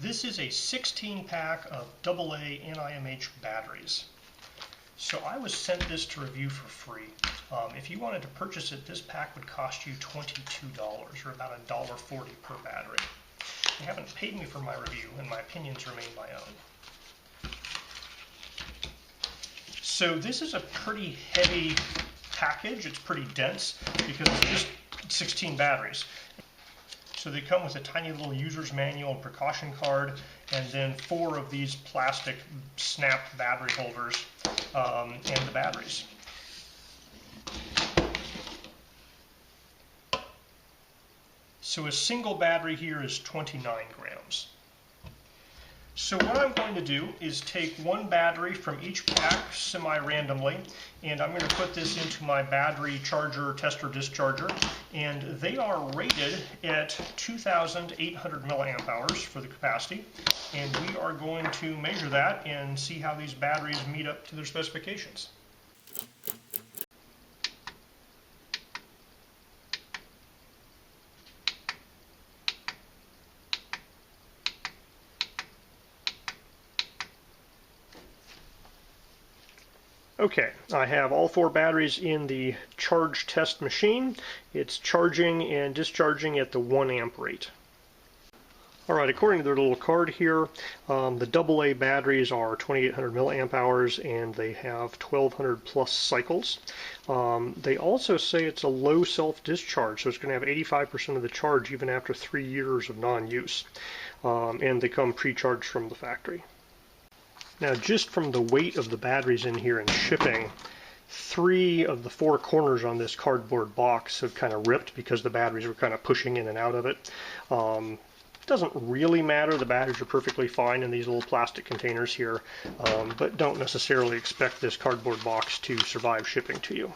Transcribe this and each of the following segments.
This is a 16-pack of AA NiMH batteries. So I was sent this to review for free. If you wanted to purchase it, this pack would cost you $22, or about $1.40 per battery. They haven't paid me for my review, and my opinions remain my own. So this is a pretty heavy package. It's pretty dense because it's just 16 batteries. So they come with a tiny little user's manual and precaution card, and then 4 of these plastic snap battery holders and the batteries. So a single battery here is 29 grams. So what I'm going to do is take one battery from each pack semi-randomly, and I'm going to put this into my battery charger tester discharger, and they are rated at 2,800 milliamp hours for the capacity, and we are going to measure that and see how these batteries meet up to their specifications. Okay, I have all 4 batteries in the charge test machine. It's charging and discharging at the 1 amp rate. Alright, according to their little card here, the AA batteries are 2,800 milliamp hours and they have 1,200 plus cycles. They also say it's a low self-discharge, so it's going to have 85% of the charge even after 3 years of non-use. And they come pre-charged from the factory. Now, just from the weight of the batteries in here and shipping, 3 of the 4 corners on this cardboard box have kind of ripped because the batteries were kind of pushing in and out of it. Doesn't really matter. The batteries are perfectly fine in these little plastic containers here, but don't necessarily expect this cardboard box to survive shipping to you.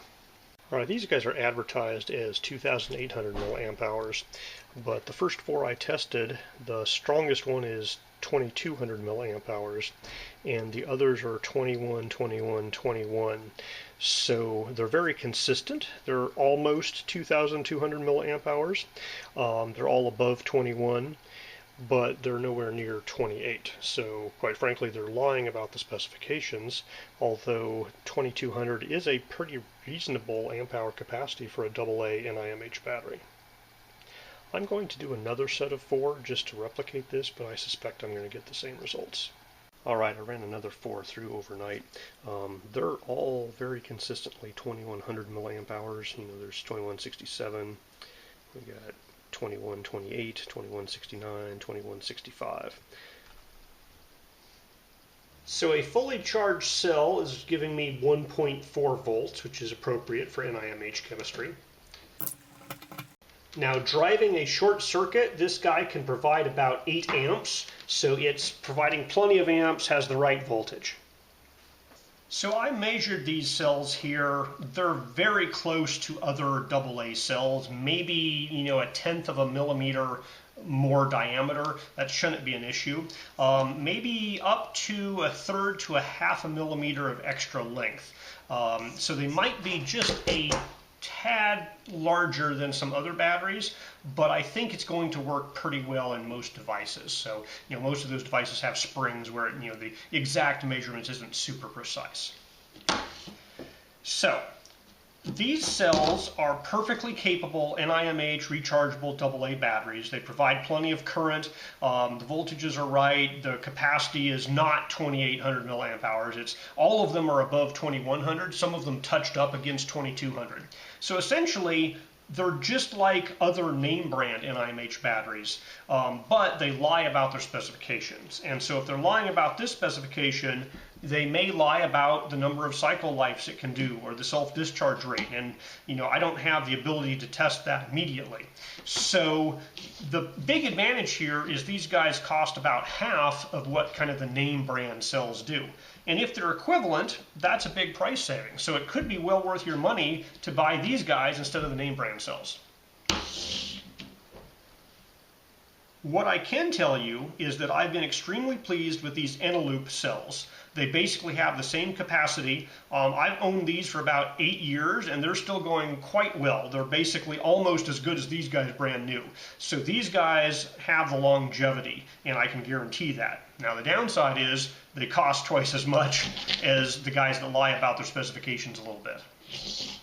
Alright, these guys are advertised as 2,800 milliamp hours, but the first 4 I tested, the strongest one is 2,200 milliamp hours, and the others are 21, 21, 21. So they're very consistent. They're almost 2,200 milliamp hours. They're all above 21, but they're nowhere near 28. So quite frankly, they're lying about the specifications, although 2,200 is a pretty reasonable amp hour capacity for a AA NiMH battery. I'm going to do another set of 4 just to replicate this, but I suspect I'm going to get the same results. Alright, I ran another 4 through overnight. They're all very consistently 2,100 milliamp hours. You know, there's 2167, we got 2128, 2169, 2165. So a fully charged cell is giving me 1.4 volts, which is appropriate for NiMH chemistry. Now, driving a short circuit, this guy can provide about 8 amps, so it's providing plenty of amps, has the right voltage. So I measured these cells here. They're very close to other AA cells, maybe, you know, 1/10 of a millimeter more diameter. That shouldn't be an issue. Maybe up to 1/3 to 1/2 millimeter of extra length. So they might be just a tad larger than some other batteries, but I think it's going to work pretty well in most devices. So, you know, most of those devices have springs where, you know, the exact measurements isn't super precise. So, these cells are perfectly capable NiMH rechargeable AA batteries. They provide plenty of current. The voltages are right. The capacity is not 2,800 milliamp hours. It's all of them are above 2,100. Some of them touched up against 2,200. So essentially, they're just like other name brand NiMH batteries, but they lie about their specifications. And so if they're lying about this specification, they may lie about the number of cycle lives it can do or the self-discharge rate. And, you know, I don't have the ability to test that immediately. So the big advantage here is these guys cost about half of what kind of the name brand cells do. And if they're equivalent, that's a big price saving. So it could be well worth your money to buy these guys instead of the name brand cells. What I can tell you is that I've been extremely pleased with these Wenjoop cells. They basically have the same capacity. I've owned these for about 8 years, and they're still going quite well. They're basically almost as good as these guys brand new. So these guys have the longevity, and I can guarantee that. Now the downside is they cost twice as much as the guys that lie about their specifications a little bit.